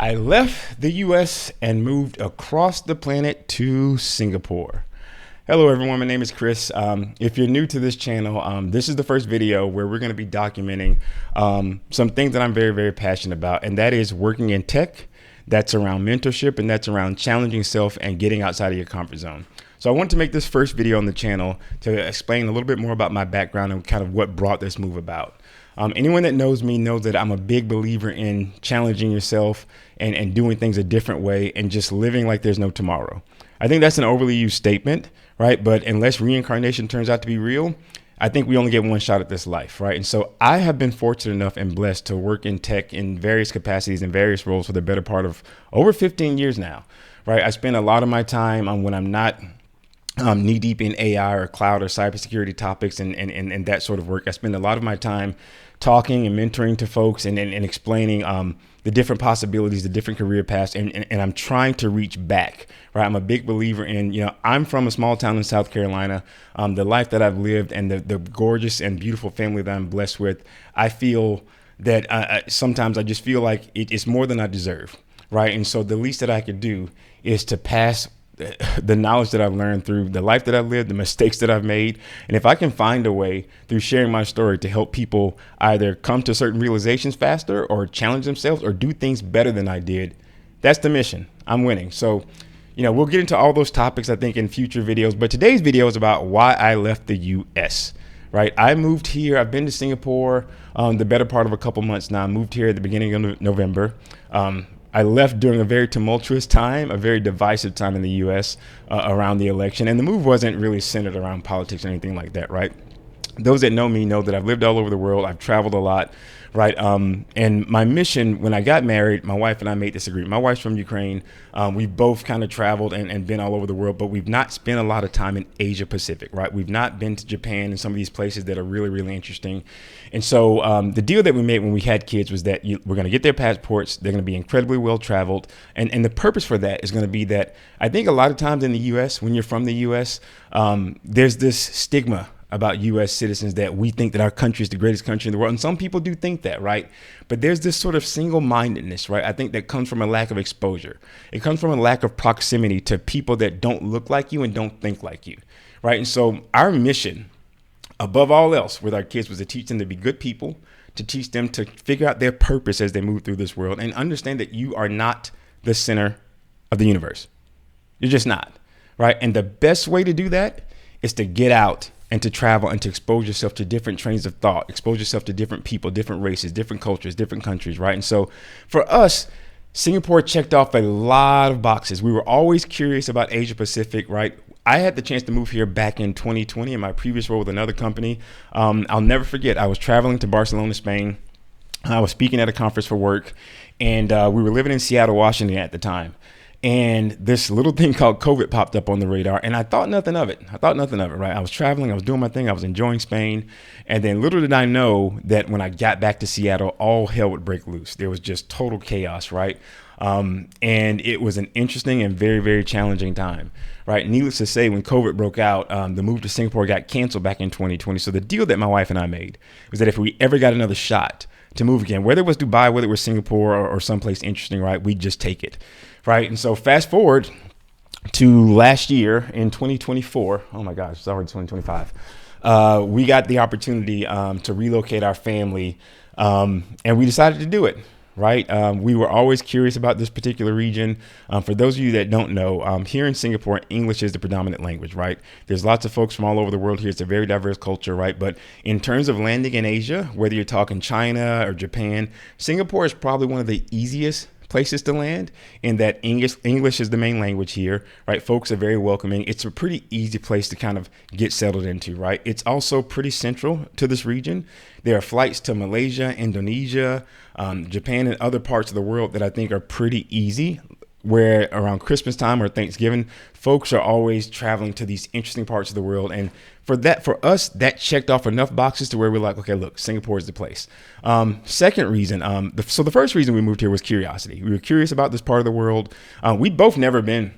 I left the US and moved across the planet to Singapore. Hello everyone, my name is Chris. If you're new to this channel, this is the first video where we're going to be documenting some things that I'm very, very passionate about, and that is working in tech, that's around mentorship, and that's around challenging self and getting outside of your comfort zone. So I wanted to make this first video on the channel to explain a little bit more about my background and kind of what brought this move about. Anyone that knows me knows that I'm a big believer in challenging yourself and doing things a different way and just living like there's no tomorrow. I think that's an overly used statement, right? But unless reincarnation turns out to be real, I think we only get one shot at this life, right? And so I have been fortunate enough and blessed to work in tech in various capacities and various roles for the better part of over 15 years now, right? I spend a lot of my time on when I'm not knee deep in AI or cloud or cybersecurity topics and that sort of work. I spend a lot of my time talking and mentoring to folks and explaining the different possibilities, the different career paths, and I'm trying to reach back, right? I'm a big believer in, I'm from a small town in South Carolina. The life that I've lived and the gorgeous and beautiful family that I'm blessed with, I feel that sometimes I just feel like it's more than I deserve, right? And so the least that I could do is to pass the knowledge that I've learned through the life that I've lived, the mistakes that I've made. And if I can find a way through sharing my story to help people either come to certain realizations faster or challenge themselves or do things better than I did, that's the mission. I'm winning. So, we'll get into all those topics, I think, in future videos. But today's video is about why I left the US, right? I moved here. I've been to Singapore the better part of a couple months now. I moved here at the beginning of November. I left during a very tumultuous time, a very divisive time in the U.S. Around the election. And the move wasn't really centered around politics or anything like that, right? Those that know me know that I've lived all over the world. I've traveled a lot, right? And my mission, when I got married, my wife and I made this agreement. My wife's from Ukraine. We've both kind of traveled and been all over the world, but we've not spent a lot of time in Asia Pacific, right? We've not been to Japan and some of these places that are really, really interesting. And so the deal that we made when we had kids was that we're going to get their passports. They're going to be incredibly well traveled. And the purpose for that is going to be that I think a lot of times in the U.S., when you're from the U.S., there's this stigma about U.S. citizens that we think that our country is the greatest country in the world. And some people do think that, right? But there's this sort of single-mindedness, right? I think that comes from a lack of exposure. It comes from a lack of proximity to people that don't look like you and don't think like you, right? And so our mission, above all else, with our kids was to teach them to be good people, to teach them to figure out their purpose as they move through this world and understand that you are not the center of the universe. You're just not, right? And the best way to do that is to get out and to travel and to expose yourself to different trains of thought, expose yourself to different people, different races, different cultures, different countries, right? And so for us, Singapore checked off a lot of boxes. We were always curious about Asia Pacific, right? I had the chance to move here back in 2020 in my previous role with another company. I'll never forget, I was traveling to Barcelona, Spain. I was speaking at a conference for work, and we were living in Seattle, Washington at the time. And this little thing called COVID popped up on the radar, and I thought nothing of it. Right? I was traveling, I was doing my thing, I was enjoying Spain. And then little did I know that when I got back to Seattle, all hell would break loose. There was just total chaos, right? And it was an interesting and very, very challenging time, right? Needless to say, when COVID broke out, the move to Singapore got canceled back in 2020. So the deal that my wife and I made was that if we ever got another shot to move again, whether it was Dubai, whether it was Singapore or someplace interesting, right, we'd just take it. Right. And so fast forward to last year in 2024. Oh, my gosh, it's already 2025. We got the opportunity to relocate our family and we decided to do it. Right. We were always curious about this particular region. For those of you that don't know, here in Singapore, English is the predominant language. Right. There's lots of folks from all over the world here. It's a very diverse culture. Right. But in terms of landing in Asia, whether you're talking China or Japan, Singapore is probably one of the easiest places to land in that English is the main language here, right? Folks are very welcoming. It's a pretty easy place to kind of get settled into, right? It's also pretty central to this region. There are flights to Malaysia, Indonesia, Japan, and other parts of the world that I think are pretty easy, where around Christmas time or Thanksgiving, folks are always traveling to these interesting parts of the world. And for us, that checked off enough boxes to where we're like, okay, look, Singapore is the place. Second reason, so the first reason we moved here was curiosity. We were curious about this part of the world. We'd both never been,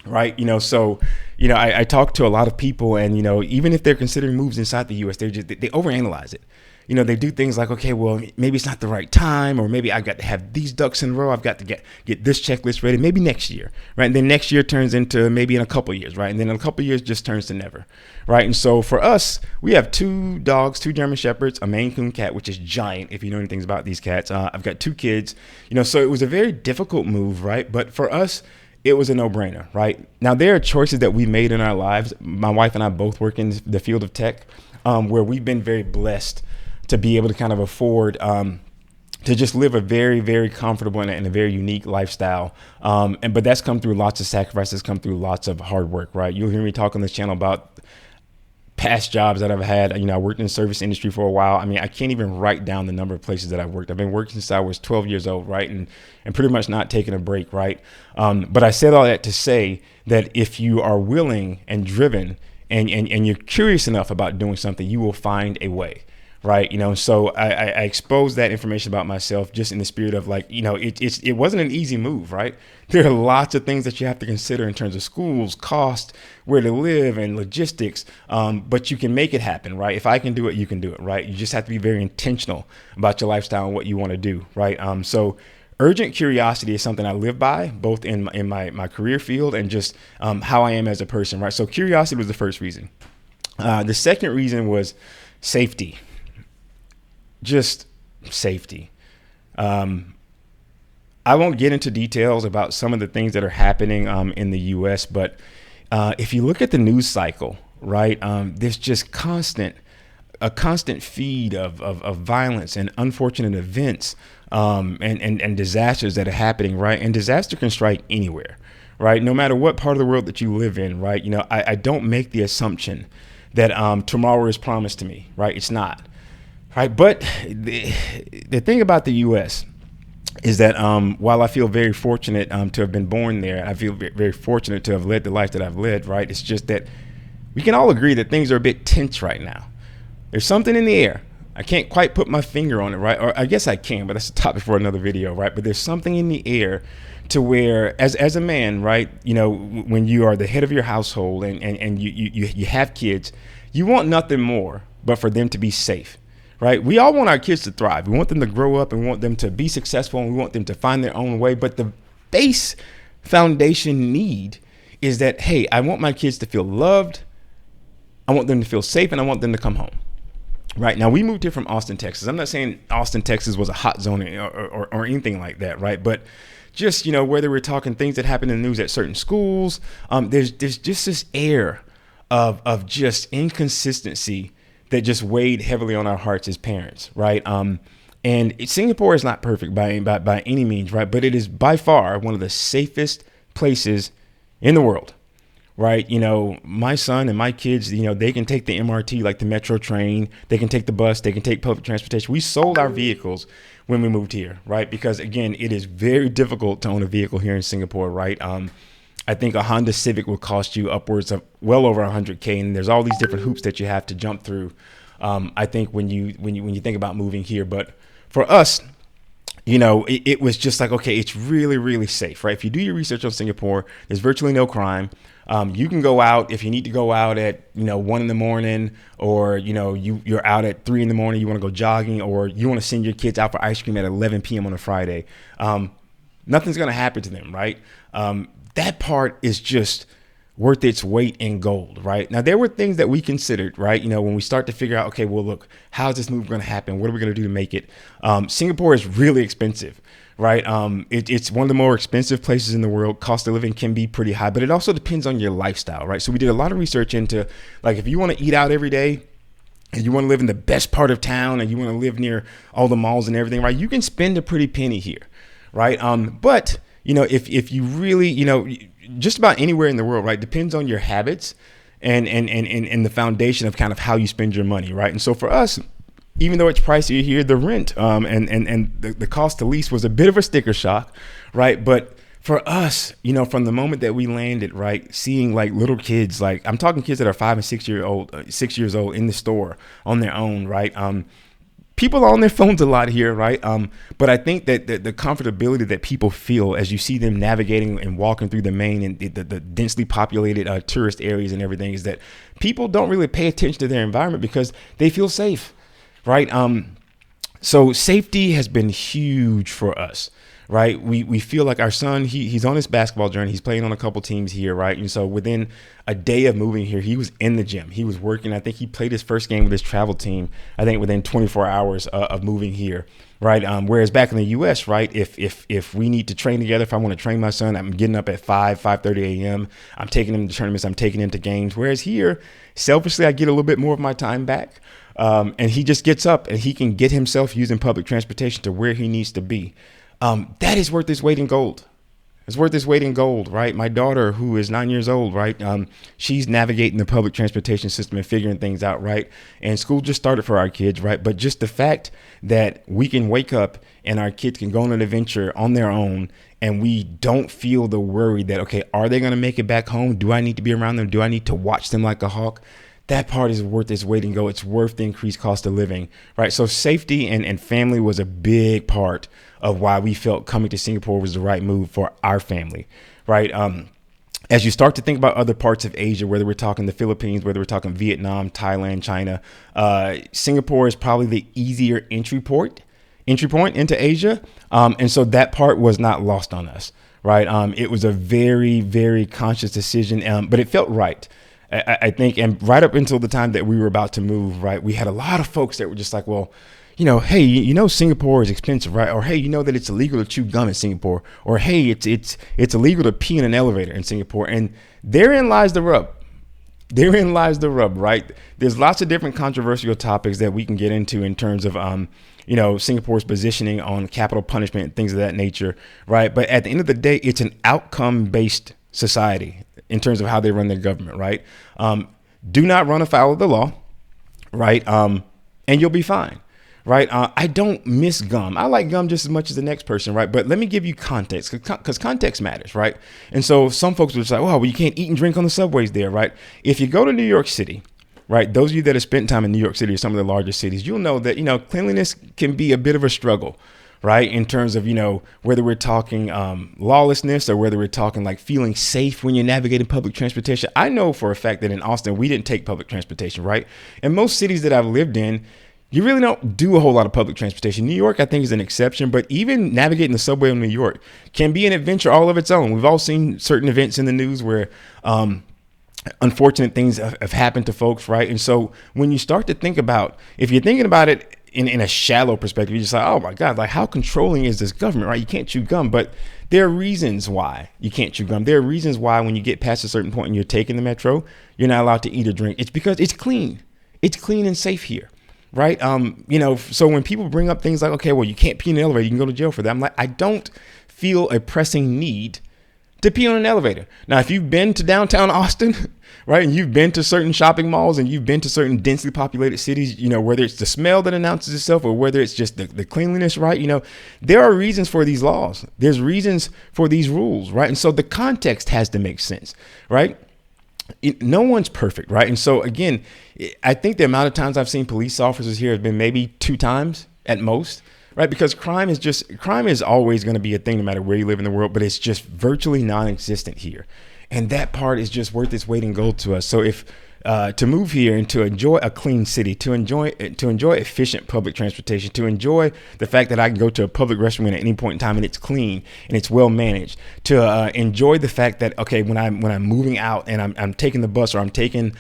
right? I talk to a lot of people and, even if they're considering moves inside the US, they overanalyze it. they do things like, okay, well, maybe it's not the right time, or maybe I've got to have these ducks in a row. I've got to get this checklist ready, maybe next year, right? And then next year turns into maybe in a couple of years, right? And then in a couple of years just turns to never, right? And so for us, we have 2 dogs, 2 German Shepherds, a Maine Coon cat, which is giant, if you know anything about these cats. I've got 2 kids, so it was a very difficult move, right? But for us, it was a no-brainer, right? Now, there are choices that we made in our lives. My wife and I both work in the field of tech, where we've been very blessed to be able to kind of afford to just live a very, very comfortable and a very unique lifestyle. But that's come through lots of sacrifices, come through lots of hard work, right? You'll hear me talk on this channel about past jobs that I've had. I worked in the service industry for a while. I can't even write down the number of places that I've worked. I've been working since I was 12 years old, right? And pretty much not taking a break, right? But I said all that to say that if you are willing and driven and you're curious enough about doing something, you will find a way. Right. So I exposed that information about myself just in the spirit of it wasn't an easy move. Right. There are lots of things that you have to consider in terms of schools, cost, where to live, and logistics. But you can make it happen. Right. If I can do it, you can do it. Right. You just have to be very intentional about your lifestyle and what you want to do. Right. So urgent curiosity is something I live by, both in my career field and just how I am as a person. Right. So curiosity was the first reason. The second reason was safety. Just safety. I won't get into details about some of the things that are happening in the U.S., but if you look at the news cycle, right, there's just a constant feed of violence and unfortunate events and disasters that are happening, right? And disaster can strike anywhere, right? No matter what part of the world that you live in, right? I don't make the assumption that tomorrow is promised to me, right? It's not. Right. But the thing about the U.S. is that while I feel very fortunate to have been born there, I feel very fortunate to have led the life that I've led. Right. It's just that we can all agree that things are a bit tense right now. There's something in the air. I can't quite put my finger on it. Right. Or I guess I can, but that's a topic for another video. Right. But there's something in the air to where as a man, right, when you are the head of your household and you have kids, you want nothing more but for them to be safe. Right. We all want our kids to thrive. We want them to grow up and we want them to be successful and we want them to find their own way. But the base foundation need is that, hey, I want my kids to feel loved. I want them to feel safe and I want them to come home. Right. Now, we moved here from Austin, Texas. I'm not saying Austin, Texas was a hot zone or anything like that. Right. But just, whether we're talking things that happen in the news at certain schools, there's just this air of just inconsistency that just weighed heavily on our hearts as parents, right? And Singapore is not perfect by any means, right? But it is by far one of the safest places in the world, right? My son and my kids, they can take the MRT, like the metro train. They can take the bus. They can take public transportation. We sold our vehicles when we moved here, right? Because, again, it is very difficult to own a vehicle here in Singapore, right? I think a Honda Civic will cost you upwards of well over $100K, and there's all these different hoops that you have to jump through. I think when you think about moving here, but for us, it was just like, okay, it's really, really safe, right? If you do your research on Singapore, there's virtually no crime. You can go out if you need to go out at 1 a.m, or you're out at 3 a.m. You want to go jogging, or you want to send your kids out for ice cream at 11 p.m. on a Friday. Nothing's going to happen to them, right? That part is just worth its weight in gold, right? Now, there were things that we considered, right? When we start to figure out, okay, well, look, how's this move going to happen? What are we going to do to make it? Singapore is really expensive, right? It's one of the more expensive places in the world. Cost of living can be pretty high, but it also depends on your lifestyle, right? So we did a lot of research into, like, if you want to eat out every day and you want to live in the best part of town and you want to live near all the malls and everything, right? You can spend a pretty penny here, right? But if you really, just about anywhere in the world, right, depends on your habits and the foundation of kind of how you spend your money, right? And so for us, even though it's pricier here, the rent and the cost to lease was a bit of a sticker shock, right? But for us, from the moment that we landed, right, seeing like little kids, like I'm talking kids that are 5 and 6 years old in the store on their own, right? People are on their phones a lot here, right? But I think that the comfortability that people feel as you see them navigating and walking through the main and the densely populated tourist areas and everything is that people don't really pay attention to their environment because they feel safe, right? So safety has been huge for us, right? We feel like our son, he's on his basketball journey. He's playing on a couple teams here, right? And so within a day of moving here, he was in the gym. He was working. I think he played his first game with his travel team, I think within 24 hours of moving here, right? Whereas back in the U.S., right, if we need to train together, if I want to train my son, I'm getting up at 5:30 a.m. I'm taking him to tournaments. I'm taking him to games. Whereas here, selfishly, I get a little bit more of my time back. And he just gets up and he can get himself using public transportation to where he needs to be. That is worth its weight in gold. It's worth its weight in gold, right? My daughter, who is 9 years old, right? She's navigating the public transportation system and figuring things out, right? And school just started for our kids, right? But just the fact that we can wake up and our kids can go on an adventure on their own and we don't feel the worry that, okay, are they going to make it back home? Do I need to be around them? Do I need to watch them like a hawk? That part is worth its weight in gold. It's worth the increased cost of living, right? So safety and family was a big part of why we felt coming to Singapore was the right move for our family, right? As you start to think about other parts of Asia, whether we're talking the Philippines, whether we're talking Vietnam, Thailand, China, Singapore is probably the easier entry point into Asia. And so that part was not lost on us, right? It was a very, very conscious decision, but it felt right. I think, and right up until the time that we were about to move, right, we had a lot of folks that were just like, well, hey, Singapore is expensive, right? Or, hey, that it's illegal to chew gum in Singapore, or, hey, it's illegal to pee in an elevator in Singapore. And therein lies the rub. Right? There's lots of different controversial topics that we can get into in terms of, Singapore's positioning on capital punishment and things of that nature, right? But at the end of the day, it's an outcome-based society in terms of how they run their government, right? Do not run afoul of the law, right? And you'll be fine, right? I don't miss gum. I like gum just as much as the next person, right? But let me give you context, because context matters, right? And so some folks will say, oh, well, you can't eat and drink on the subways there, right? If you go to New York City, right, those of you that have spent time in New York City or some of the largest cities, you'll know that, cleanliness can be a bit of a struggle, right? In terms of, whether we're talking lawlessness or whether we're talking like feeling safe when you're navigating public transportation. I know for a fact that in Austin, we didn't take public transportation, right? And most cities that I've lived in, you really don't do a whole lot of public transportation. New York, I think, is an exception, but even navigating the subway in New York can be an adventure all of its own. We've all seen certain events in the news where unfortunate things have happened to folks, right? And so when you start to think about, if you're thinking about it in a shallow perspective, you're just like, oh my God, like how controlling is this government, right? You can't chew gum, but there are reasons why you can't chew gum. There are reasons why when you get past a certain point and you're taking the metro, you're not allowed to eat or drink. It's because it's clean. It's clean and safe here, right? So when people bring up things like, okay, well, you can't pee in an elevator, you can go to jail for that. I'm like, I don't feel a pressing need to pee on an elevator. Now, if you've been to downtown Austin, right, and you've been to certain shopping malls and you've been to certain densely populated cities, whether it's the smell that announces itself or whether it's just the cleanliness, right, there are reasons for these laws. There's reasons for these rules, right? And so the context has to make sense, right? No one's perfect, right? And so, again, I think the amount of times I've seen police officers here has been maybe 2 times at most, right? Because crime is always going to be a thing no matter where you live in the world, but it's just virtually non-existent here. And that part is just worth its weight in gold to us. So if to move here and to enjoy a clean city, to enjoy efficient public transportation, to enjoy the fact that I can go to a public restroom at any point in time and it's clean and it's well managed, to enjoy the fact that, okay, when I'm moving out and I'm taking the bus or I'm taking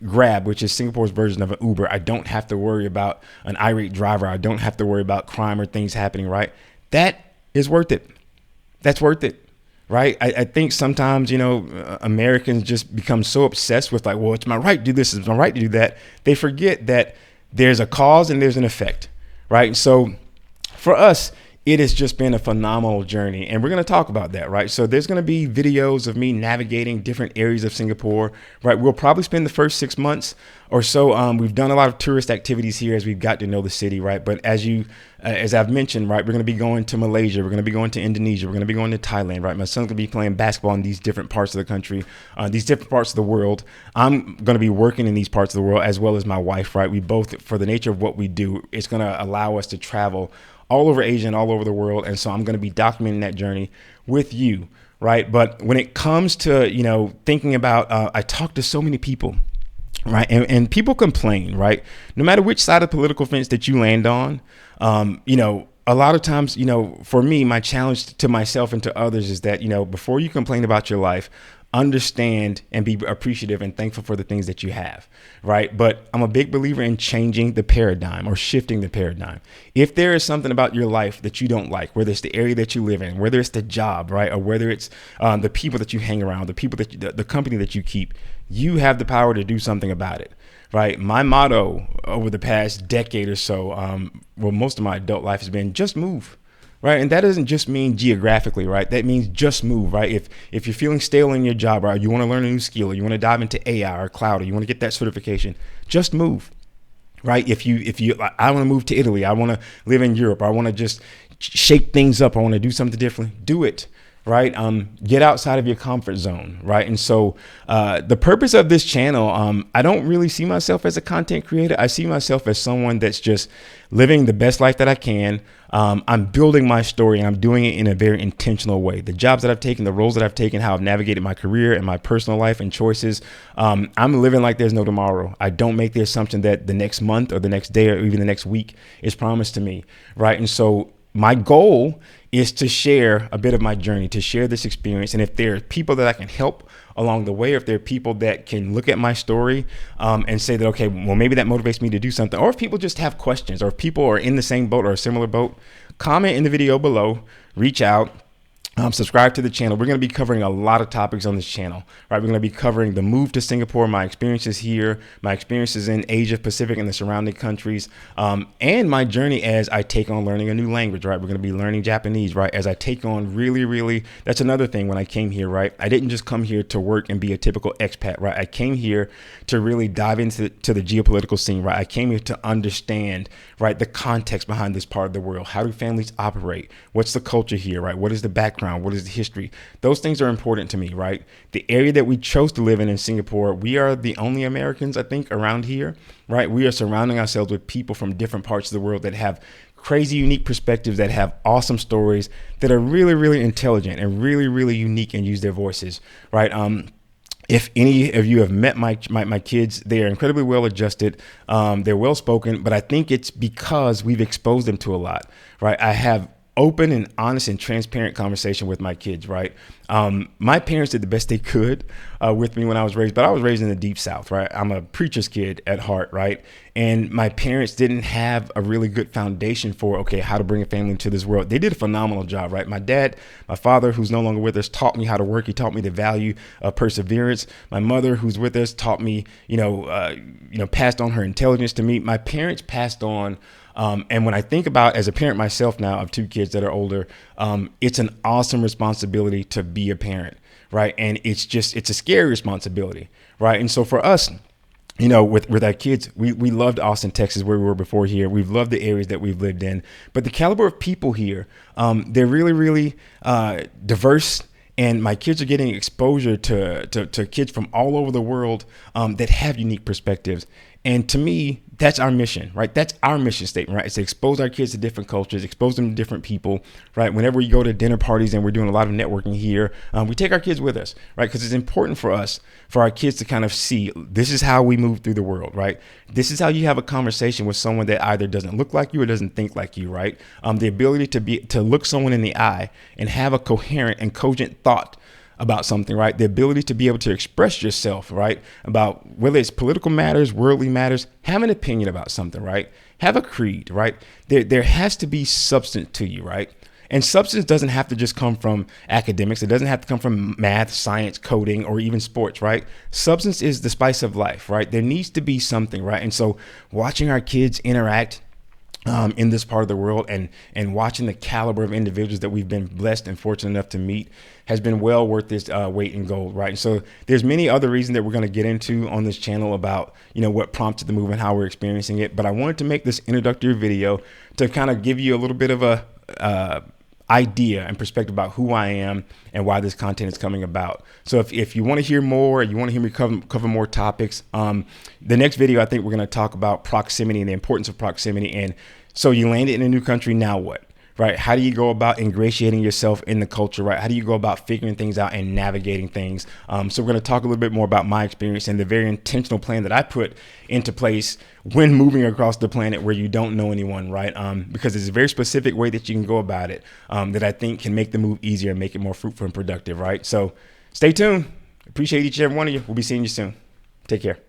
Grab, which is Singapore's version of an Uber, I don't have to worry about an irate driver. I don't have to worry about crime or things happening, right? That is worth it. That's worth it. Right. I think sometimes, Americans just become so obsessed with like, well, it's my right to do this. It's my right to do that. They forget that there's a cause and there's an effect. Right. So for us, it has just been a phenomenal journey. And we're going to talk about that. Right. So there's going to be videos of me navigating different areas of Singapore. Right. We'll probably spend the first 6 months or so. We've done a lot of tourist activities here as we've got to know the city. Right. But as I've mentioned, right, we're going to be going to Malaysia. We're going to be going to Indonesia. We're going to be going to Thailand. Right. My son's going to be playing basketball in these different parts of the country, these different parts of the world. I'm going to be working in these parts of the world as well as my wife. Right. We both, for the nature of what we do, it's going to allow us to travel all over Asia and all over the world. And so I'm going to be documenting that journey with you. Right. But when it comes to, thinking about, I talk to so many people right? And people complain, right? No matter which side of the political fence that you land on, a lot of times, for me, my challenge to myself and to others is that, before you complain about your life, understand and be appreciative and thankful for the things that you have, right? But I'm a big believer in changing the paradigm or shifting the paradigm. If there is something about your life that you don't like, whether it's the area that you live in, whether it's the job, right? Or whether it's the people that you hang around, the people that the company that you keep, you have the power to do something about it. Right. My motto over the past decade or so, most of my adult life has been just move. Right. And that doesn't just mean geographically. Right. That means just move. Right. If you're feeling stale in your job, or you want to learn a new skill, or you want to dive into AI or cloud, or you want to get that certification, just move. Right. If I want to move to Italy, I want to live in Europe, or I want to just shake things up, I want to do something differently, do it. Right. Get outside of your comfort zone. Right. And so the purpose of this channel, I don't really see myself as a content creator. I see myself as someone that's just living the best life that I can. I'm building my story, and I'm doing it in a very intentional way. The jobs that I've taken, the roles that I've taken, how I've navigated my career and my personal life and choices. I'm living like there's no tomorrow. I don't make the assumption that the next month or the next day or even the next week is promised to me. Right. And so my goal is to share a bit of my journey, to share this experience. And if there are people that I can help along the way, or if there are people that can look at my story and say that, okay, well, maybe that motivates me to do something, or if people just have questions, or if people are in the same boat or a similar boat, comment in the video below, reach out. Subscribe to the channel. We're going to be covering a lot of topics on this channel, right? We're going to be covering the move to Singapore, my experiences here, my experiences in Asia Pacific and the surrounding countries, and my journey as I take on learning a new language, right? We're going to be learning Japanese, right? As I take on really, that's another thing when I came here, right? I didn't just come here to work and be a typical expat, right? I came here to really dive into the geopolitical scene, right? I came here to understand, right, the context behind this part of the world. How do families operate? What's the culture here, right? What is the background? What is the history? Those things are important to me, right? The area that we chose to live in Singapore, we are the only Americans, I think, around here, right? We are surrounding ourselves with people from different parts of the world that have crazy, unique perspectives, that have awesome stories, that are really intelligent and really unique and use their voices, right? If any of you have met my kids, they are incredibly well adjusted. They're well spoken, but I think it's because we've exposed them to a lot, right? I have open and honest and transparent conversation with my kids, right? My parents did the best they could with me when I was raised, but I was raised in the deep South, right? I'm a preacher's kid at heart, right? And my parents didn't have a really good foundation for, okay, how to bring a family into this world. They did a phenomenal job, right? My father, who's no longer with us, taught me how to work. He taught me the value of perseverance. My mother, who's with us, taught me, passed on her intelligence to me. My parents passed on. And when I think about, as a parent myself now of two kids that are older, it's an awesome responsibility to be a parent, right? And it's a scary responsibility, right? And so for us, with our kids, we loved Austin, Texas, where we were before here. We've loved the areas that we've lived in, but the caliber of people here, they're really diverse. And my kids are getting exposure to kids from all over the world that have unique perspectives. And to me, that's our mission, right? That's our mission statement, right? It's to expose our kids to different cultures, expose them to different people, right? Whenever we go to dinner parties, and we're doing a lot of networking here, we take our kids with us, right? Because it's important for our kids to kind of see, this is how we move through the world, right? This is how you have a conversation with someone that either doesn't look like you or doesn't think like you, right? The ability to look someone in the eye and have a coherent and cogent thought about something, right? The ability to be able to express yourself, right? About whether it's political matters, worldly matters, have an opinion about something, right? Have a creed, right? There has to be substance to you, right? And substance doesn't have to just come from academics. It doesn't have to come from math, science, coding, or even sports, right? Substance is the spice of life, right? There needs to be something, right? And so watching our kids interact in this part of the world and watching the caliber of individuals that we've been blessed and fortunate enough to meet has been well worth this weight in gold, right? And so there's many other reasons that we're going to get into on this channel about, what prompted the move and how we're experiencing it. But I wanted to make this introductory video to kind of give you a little bit of a idea and perspective about who I am and why this content is coming about. So if you want to hear more, you want to hear me cover more topics, the next video, I think we're going to talk about proximity and the importance of proximity. And so you landed in a new country, now what? right? How do you go about ingratiating yourself in the culture, right? How do you go about figuring things out and navigating things? So we're going to talk a little bit more about my experience and the very intentional plan that I put into place when moving across the planet where you don't know anyone, right? Because it's a very specific way that you can go about it that I think can make the move easier and make it more fruitful and productive, right? So stay tuned. Appreciate each and every one of you. We'll be seeing you soon. Take care.